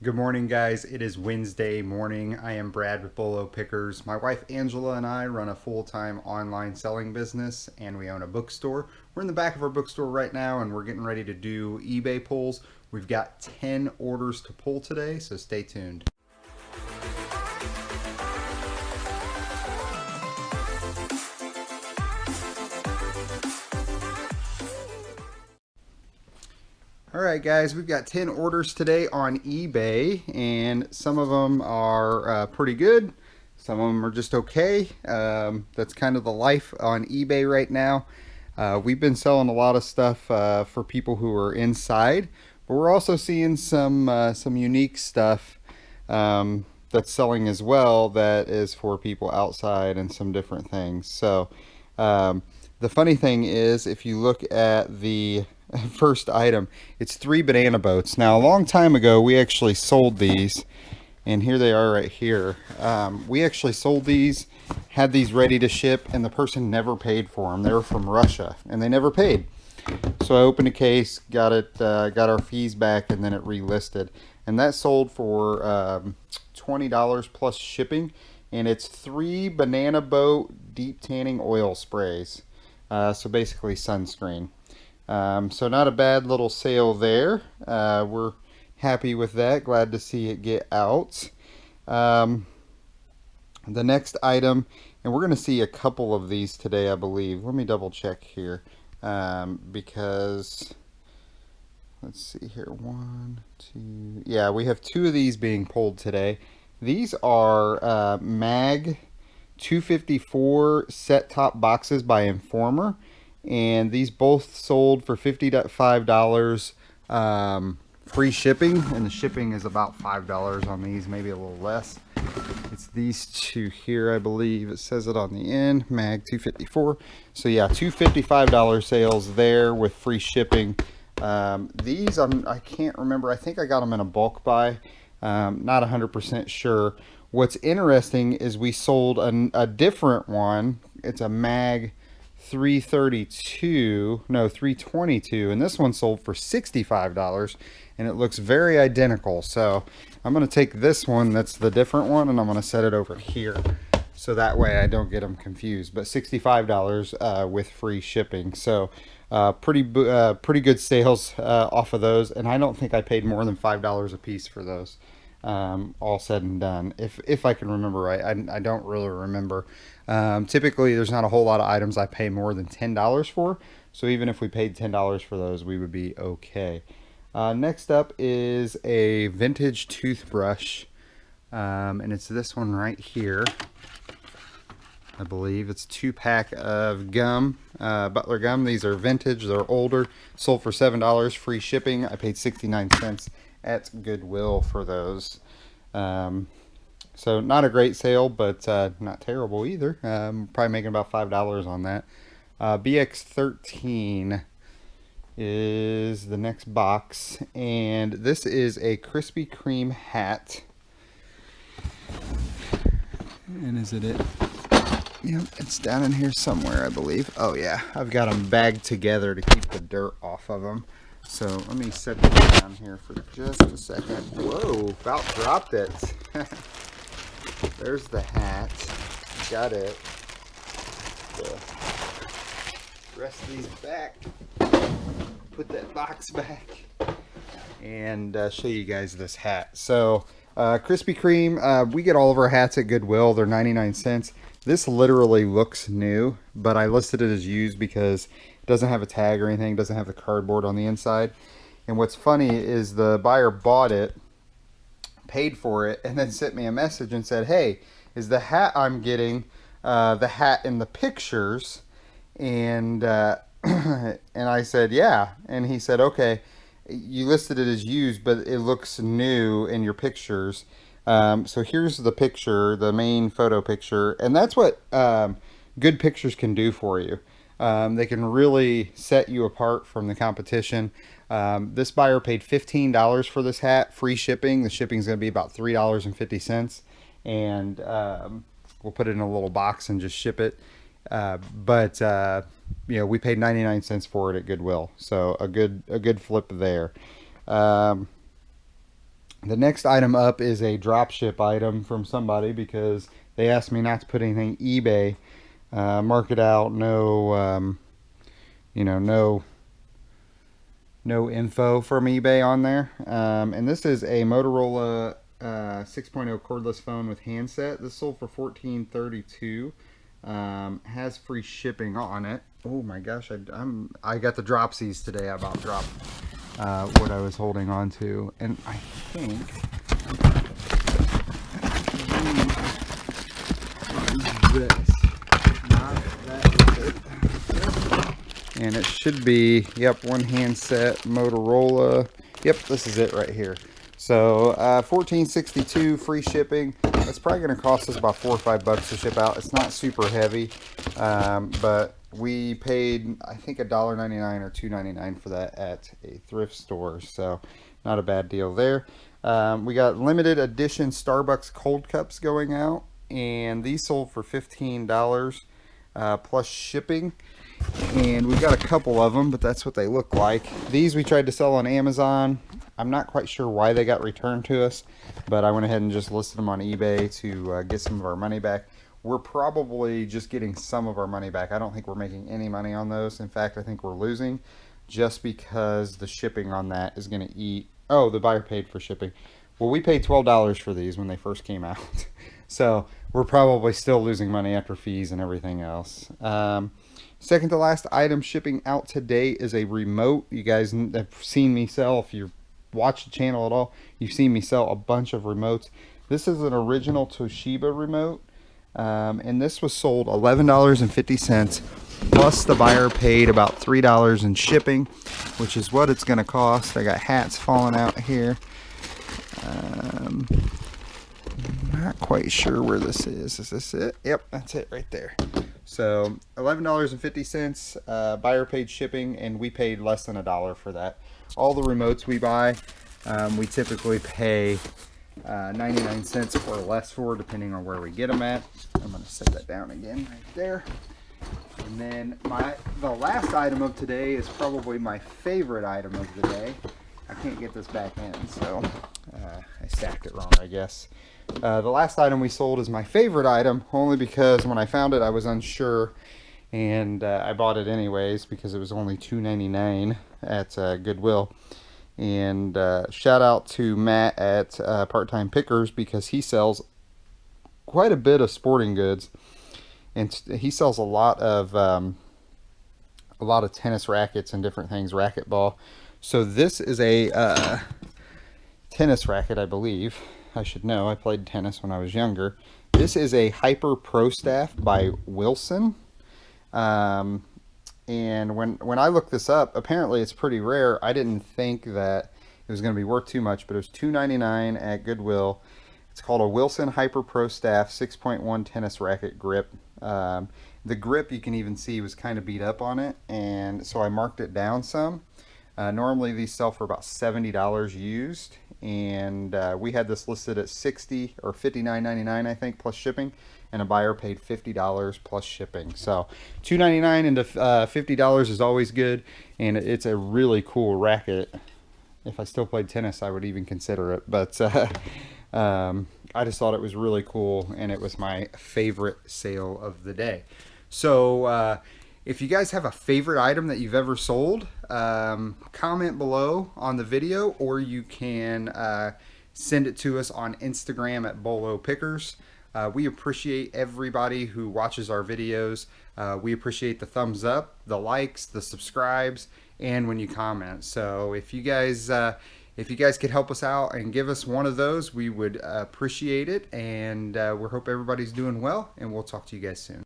Good morning, guys. It is Wednesday morning. I am Brad with Bolo Pickers. My wife Angela and I run a full-time online selling business, and we own a bookstore. We're in the back of our bookstore right now, and we're getting ready to do eBay pulls. We've got 10 orders to pull today, so stay tuned. Alright guys, we've got 10 orders today on eBay, and some of them are pretty good, some of them are just okay. That's kind of the life on eBay right now. We've been selling a lot of stuff for people who are inside, but we're also seeing some unique stuff that's selling as well that is for people outside and some different things. So the funny thing is, if you look at the first item, it's 3 banana boats. Now, a long time ago, we actually sold these, and here they are right here. We actually sold these, had these ready to ship, and the person never paid for them. They were from Russia, and they never paid. So I opened a case, got our fees back, and then it relisted. And that sold for $20 plus shipping, and it's 3 banana boat deep tanning oil sprays. So basically sunscreen. So not a bad little sale there. We're happy with that. Glad to see it get out. The next item, and we're going to see a couple of these today, I believe. Let me double check here, because let's see here. 1, 2. Yeah, we have 2 of these being pulled today. These are Mag 254 set top boxes by Informer. And these both sold for $55 free shipping, and the shipping is about $5 on these, maybe a little less. It's these 2 here, I believe. It says it on the end, Mag 254. So yeah, $2 $55 sales there with free shipping. These I can't remember. I think I got them in a bulk buy. Not 100% sure. What's interesting is we sold a different one. It's a Mag 322, and this one sold for $65, and it looks very identical. So I'm going to take this one, that's the different one, and I'm going to set it over here, so that way I don't get them confused. But $65 with free shipping. So pretty good sales off of those, and I don't think I paid more than $5 a piece for those. All said and done, if I can remember right. I don't really remember. Typically there's not a whole lot of items I pay more than $10 for, so even if we paid $10 for those, we would be okay. Next up is a vintage toothbrush, and it's this one right here. I believe it's 2-pack of gum, Butler gum. These are vintage, they're older, sold for $7 free shipping. I paid 69 cents at Goodwill for those. So not a great sale, but not terrible either. Probably making about $5 on that. BX13 is the next box, and this is a Krispy Kreme hat. And is it? Yep, it's down in here somewhere, I believe. Oh yeah, I've got them bagged together to keep the dirt off of them. So let me set this down here for just a second. Whoa, about dropped it. There's the hat. Got it. Rest these back. Put that box back. And show you guys this hat. So Krispy Kreme, we get all of our hats at Goodwill. They're 99 cents. This literally looks new, but I listed it as used because it doesn't have a tag or anything. It doesn't have the cardboard on the inside. And what's funny is the buyer bought it, paid for it, and then sent me a message and said, hey, is the hat I'm getting the hat in the pictures? And and I said, yeah. And he said, okay, you listed it as used, but it looks new in your pictures. So here's the picture, the main photo picture, and that's what good pictures can do for you. They can really set you apart from the competition. This buyer paid $15 for this hat, free shipping. The shipping is going to be about $3.50, and we'll put it in a little box and just ship it. But you know, we paid 99 cents for it at Goodwill, so a good flip there. The next item up is a dropship item from somebody because they asked me not to put anything eBay, mark it out, no, no info from eBay on there. And this is a Motorola 6.0 cordless phone with handset. This sold for $14.32. Has free shipping on it. Oh my gosh, I got the dropsies today. I about dropped what I was holding on to, and I think this. Not that. And it should be, yep, one handset Motorola. Yep, this is it right here. So $14.62 free shipping. It's probably going to cost us about $4 or $5 to ship out. It's not super heavy, but we paid, I think, $1.99 or $2.99 for that at a thrift store. So not a bad deal there. We got limited edition Starbucks cold cups going out, and these sold for $15 plus shipping. And we've got a couple of them, but that's what they look like. These we tried to sell on Amazon. I'm not quite sure why they got returned to us, but I went ahead and just listed them on eBay to get some of our money back. We're probably just getting some of our money back. I don't think we're making any money on those. In fact, I think we're losing just because the shipping on that is going to eat. Oh, the buyer paid for shipping. Well, we paid $12 for these when they first came out. So we're probably still losing money after fees and everything else. Second to last item shipping out today is a remote. You guys have seen me sell, if you watch the channel at all, you've seen me sell a bunch of remotes. This is an original Toshiba remote, and this was sold $11.50 plus the buyer paid about $3 in shipping, which is what it's going to cost. I got hats falling out here. Not quite sure where this is. Is this it? Yep, that's it right there. So $11.50, buyer paid shipping, and we paid less than $1 for that. All the remotes we buy, we typically pay 99 cents or less for, depending on where we get them at. I'm going to set that down again right there. And then the last item of today is probably my favorite item of the day. I can't get this back in, so I stacked it wrong, I guess. The last item we sold is my favorite item, only because when I found it I was unsure, and I bought it anyways because it was only $2.99 at Goodwill. And shout out to Matt at Part-Time Pickers, because he sells quite a bit of sporting goods, and he sells a lot of tennis rackets and different things, racquetball. So this is a tennis racket, I believe. I should know. I played tennis when I was younger. This is a Hyper Pro Staff by Wilson. And when I looked this up, apparently it's pretty rare. I didn't think that it was going to be worth too much, but it was $2.99 at Goodwill. It's called a Wilson Hyper Pro Staff 6.1 tennis racket grip. The grip, you can even see, was kind of beat up on it, and so I marked it down some. Normally these sell for about $70 used, and we had this listed at $60 or $59.99, I think, plus shipping, and a buyer paid $50 plus shipping. So $2.99 into $50 is always good, and it's a really cool racket. If I still played tennis, I would even consider it, but I just thought it was really cool, and it was my favorite sale of the day. So if you guys have a favorite item that you've ever sold, comment below on the video, or you can send it to us on Instagram at Bolo Pickers. We appreciate everybody who watches our videos. We appreciate the thumbs up, the likes, the subscribes, and when you comment. So if you guys could help us out and give us one of those, we would appreciate it. And we hope everybody's doing well, and we'll talk to you guys soon.